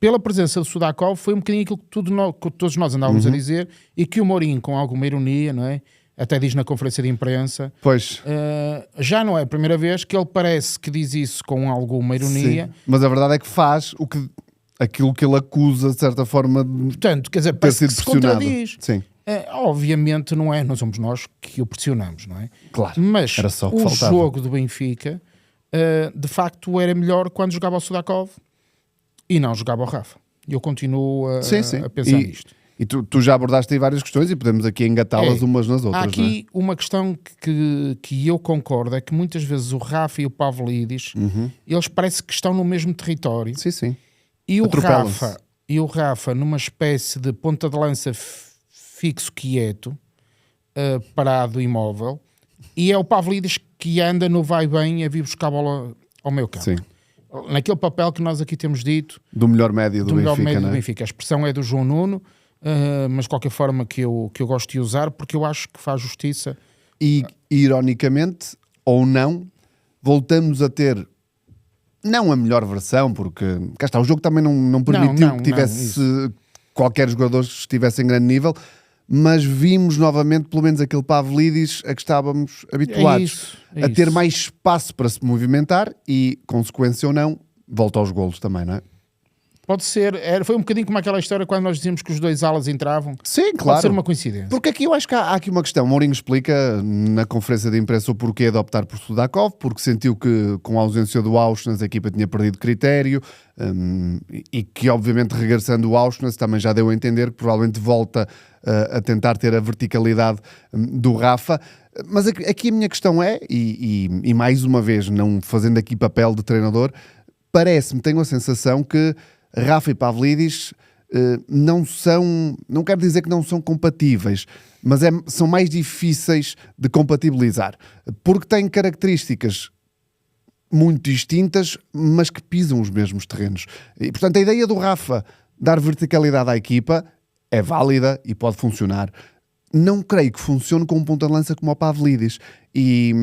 pela presença do Sudakov, foi um bocadinho aquilo que todos nós andávamos a dizer, e que o Mourinho, com alguma ironia, não é? Até diz na conferência de imprensa, Pois. já não é a primeira vez que ele parece que diz isso com alguma ironia. Sim. Mas a verdade é que faz aquilo que ele acusa, de certa forma, de Portanto, quer dizer, ter parece sido que se pressionado. contradiz. Sim. Obviamente não somos nós que o pressionamos, não é? Claro, Mas era só o que o faltava. jogo do Benfica, de facto, era melhor quando jogava o Sudakov e não jogava o Rafa. Eu continuo a pensar nisto. E tu já abordaste aí várias questões e podemos aqui engatá-las umas nas outras. Há aqui uma questão que eu concordo, é que muitas vezes o Rafa e o Pavlidis, eles parece que estão no mesmo território. Sim, sim. E o Atropelam-se. Rafa, numa espécie de ponta de lança fixo, quieto, parado, imóvel, e é o Pavlidis que anda no vai-bem a vir buscar a bola ao meio campo. Sim. Naquele papel que nós aqui temos dito, Do melhor médio do melhor Benfica, médio não do é? Benfica. A expressão é do João Nuno, mas de qualquer forma que eu gosto de usar, porque eu acho que faz justiça. E, ironicamente, ou não, voltamos a ter não a melhor versão, porque cá está, o jogo também não permitiu que tivesse qualquer jogador que estivesse em grande nível, mas vimos novamente, pelo menos aquele Pavlidis a que estávamos habituados, a ter mais espaço para se movimentar e, consequência ou não, volta aos golos também, não é? Pode ser, foi um bocadinho como aquela história quando nós dizíamos que os dois alas entravam. Sim, claro. Pode ser uma coincidência. Porque aqui eu acho que há aqui uma questão. Mourinho explica na conferência de imprensa o porquê de optar por Sudakov, porque sentiu que com a ausência do Auschwitz a equipa tinha perdido critério, e que obviamente regressando o Auschwitz também já deu a entender que provavelmente volta a tentar ter a verticalidade do Rafa. Mas aqui a minha questão é, e mais uma vez não fazendo aqui papel de treinador, parece-me, tenho a sensação que Rafa e Pavlidis não quero dizer que não são compatíveis, mas são mais difíceis de compatibilizar, porque têm características muito distintas, mas que pisam os mesmos terrenos. E, portanto, a ideia do Rafa dar verticalidade à equipa é válida e pode funcionar. Não creio que funcione com um ponta de lança como o Pavlidis. E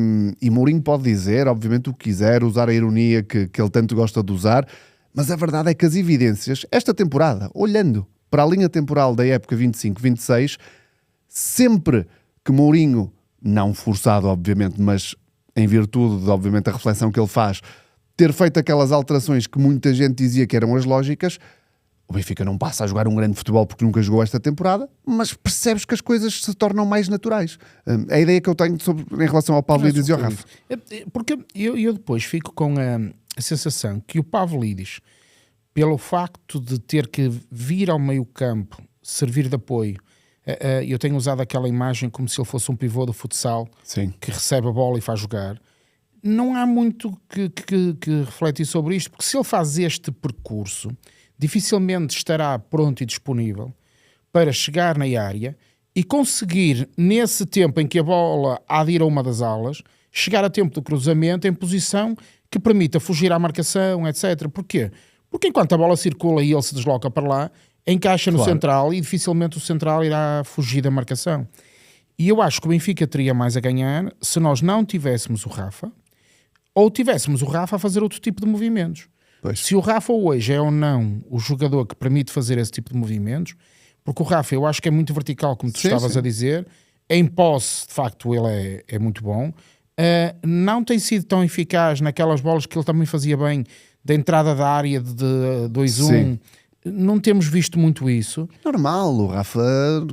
Mourinho pode dizer, obviamente, o que quiser, usar a ironia que ele tanto gosta de usar, mas a verdade é que as evidências, esta temporada, olhando para a linha temporal da época 25-26, sempre que Mourinho, não forçado obviamente, mas em virtude de obviamente a reflexão que ele faz, ter feito aquelas alterações que muita gente dizia que eram as lógicas, o Benfica não passa a jogar um grande futebol porque nunca jogou esta temporada, mas percebes que as coisas se tornam mais naturais. É a ideia que eu tenho em relação ao Pavlidis e ao Rafa. Porque eu depois fico com a sensação que o Pavlidis, pelo facto de ter que vir ao meio campo, servir de apoio, eu tenho usado aquela imagem como se ele fosse um pivô do futsal. Sim. Que recebe a bola e faz jogar. Não há muito que refletir sobre isto, porque se ele faz este percurso, dificilmente estará pronto e disponível para chegar na área e conseguir, nesse tempo em que a bola há de ir a uma das alas, chegar a tempo do cruzamento em posição que permita fugir à marcação, etc. Porquê? Porque enquanto a bola circula e ele se desloca para lá, encaixa no central e dificilmente o central irá fugir da marcação. E eu acho que o Benfica teria mais a ganhar se nós não tivéssemos o Rafa ou tivéssemos o Rafa a fazer outro tipo de movimentos. Pois. Se o Rafa hoje é ou não o jogador que permite fazer esse tipo de movimentos, porque o Rafa eu acho que é muito vertical, como tu estavas a dizer, em posse, de facto, ele é muito bom. Não tem sido tão eficaz naquelas bolas que ele também fazia bem, da entrada da área de 2-1. Não temos visto muito isso. Normal, o Rafa,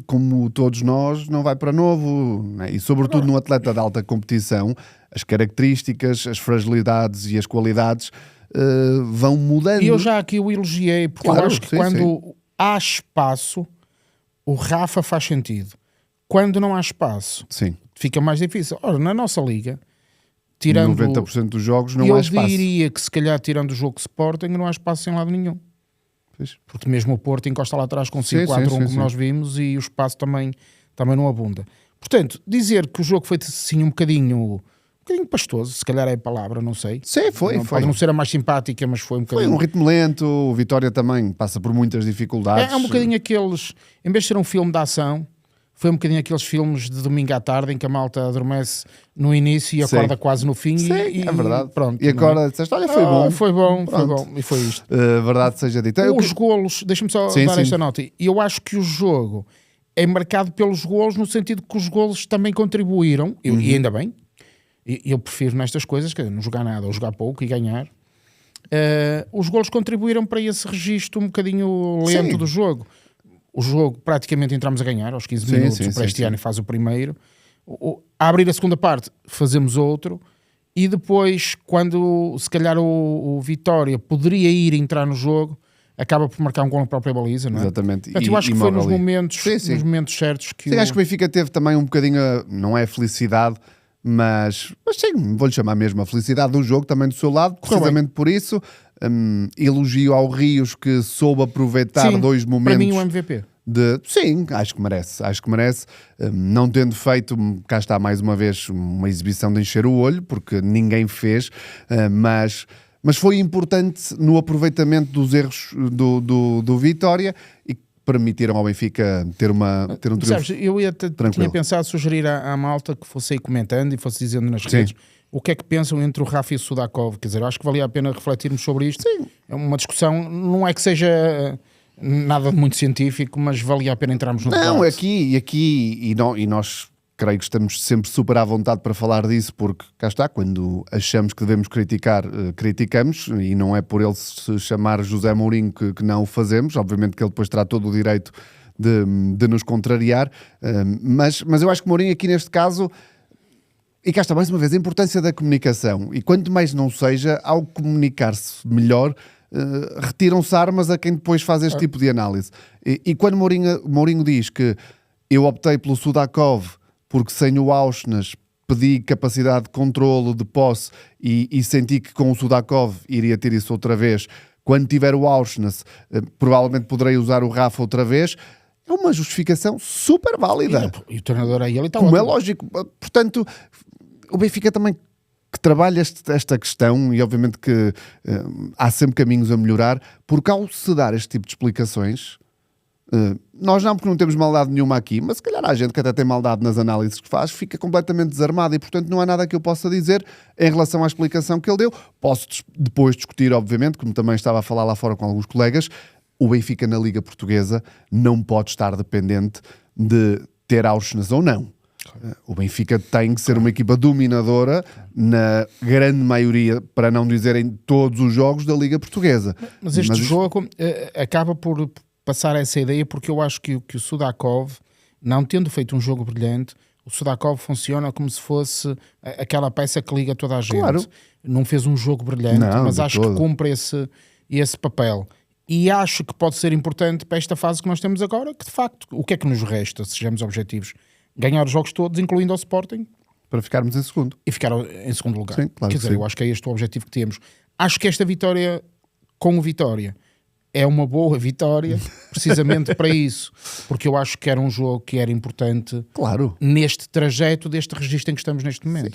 como todos nós, não vai para novo, né? E sobretudo num atleta de alta competição, as características, as fragilidades e as qualidades vão mudando. E eu já aqui o elogiei, porque eu acho que quando há espaço, o Rafa faz sentido. Quando não há espaço, fica mais difícil. Ora, na nossa liga, tirando 90% dos jogos não há espaço. Eu diria que se calhar tirando o jogo de Sporting não há espaço em lado nenhum. Porque mesmo o Porto encosta lá atrás com 5-4-1 como nós vimos e o espaço também não abunda. Portanto, dizer que o jogo foi assim um bocadinho pastoso, se calhar é a palavra, não sei. Sim, foi. Pode não ser a mais simpática, mas foi um bocadinho... Foi um ritmo lento, o Vitória também passa por muitas dificuldades. É um bocadinho aqueles, em vez de ser um filme de ação, foi um bocadinho aqueles filmes de domingo à tarde em que a malta adormece no início e acorda quase no fim. Sim, e é verdade. Pronto, E agora disseste, olha, foi bom. Foi bom, Pronto. e foi isto. Verdade seja dita. Os golos, deixa-me só Sim, dar sim. esta nota. Eu acho que o jogo é marcado pelos golos, no sentido que os golos também contribuíram, e ainda bem. Eu prefiro nestas coisas, que não jogar nada ou jogar pouco e ganhar. Os golos contribuíram para esse registro um bocadinho lento do jogo. O jogo praticamente entramos a ganhar aos 15 minutos, o Prestiani faz o primeiro. A abrir a segunda parte fazemos outro, e depois, quando se calhar o Vitória poderia entrar no jogo, acaba por marcar um gol na própria baliza, não é? Exatamente. Portanto, eu acho que foi nos momentos, Sim. nos momentos certos que Sim, acho que o Benfica teve também um bocadinho, não é felicidade, mas sim, vou-lhe chamar mesmo a felicidade do jogo também do seu lado, precisamente por isso. Elogio ao Rios, que soube aproveitar dois momentos. Para mim, o MVP. Sim, acho que merece. Não tendo feito, cá está mais uma vez, uma exibição de encher o olho, porque ninguém fez, mas foi importante no aproveitamento dos erros do Vitória e permitiram ao Benfica ter um triunfo. Sabes, eu tinha pensado sugerir à malta que fosse aí comentando e fosse dizendo nas redes o que é que pensam entre o Rafa e o Sudakov. Quer dizer, acho que valia a pena refletirmos sobre isto. Sim. É uma discussão, não é que seja nada de muito científico, mas valia a pena entrarmos no debate. Não, e nós creio que estamos sempre super à vontade para falar disso, porque cá está, quando achamos que devemos criticar, criticamos, e não é por ele se chamar José Mourinho que não o fazemos. Obviamente que ele depois terá todo o direito de nos contrariar, mas eu acho que Mourinho aqui neste caso, e cá está mais uma vez, a importância da comunicação, e quanto mais não seja, ao comunicar-se melhor, retiram-se armas a quem depois faz este tipo de análise. E quando Mourinho diz que eu optei pelo Sudakov porque sem o Auschwitz pedi capacidade de controlo, de posse, e senti que com o Sudakov iria ter isso outra vez, quando tiver o Auschwitz provavelmente poderei usar o Rafa outra vez, é uma justificação super válida. E o treinador aí, ele está como ótimo. É lógico. Portanto, o Benfica também que trabalha esta questão, e obviamente que há sempre caminhos a melhorar, porque ao se dar este tipo de explicações, nós não, porque não temos maldade nenhuma aqui, mas se calhar há gente que até tem maldade nas análises que faz, fica completamente desarmada, e portanto não há nada que eu possa dizer em relação à explicação que ele deu. Posso depois discutir, obviamente, como também estava a falar lá fora com alguns colegas, o Benfica na Liga Portuguesa não pode estar dependente de ter Auschwitz ou não. O Benfica tem que ser uma equipa dominadora na grande maioria, para não dizer em todos os jogos da Liga Portuguesa. Mas este jogo acaba por passar essa ideia, porque eu acho que o Sudakov, não tendo feito um jogo brilhante, o Sudakov funciona como se fosse aquela peça que liga toda a gente. Claro. Não fez um jogo brilhante, mas acho que cumpre esse papel. E acho que pode ser importante para esta fase que nós temos agora, que de facto, o que é que nos resta, sejamos objetivos? Ganhar os jogos todos, incluindo ao Sporting. Para ficarmos em segundo. E ficar em segundo lugar. Sim, claro. Quer dizer, eu acho que é este o objetivo que temos. Acho que esta vitória, com o Vitória, é uma boa vitória, precisamente para isso. Porque eu acho que era um jogo que era importante Claro. neste trajeto, deste registro em que estamos neste momento. Sim.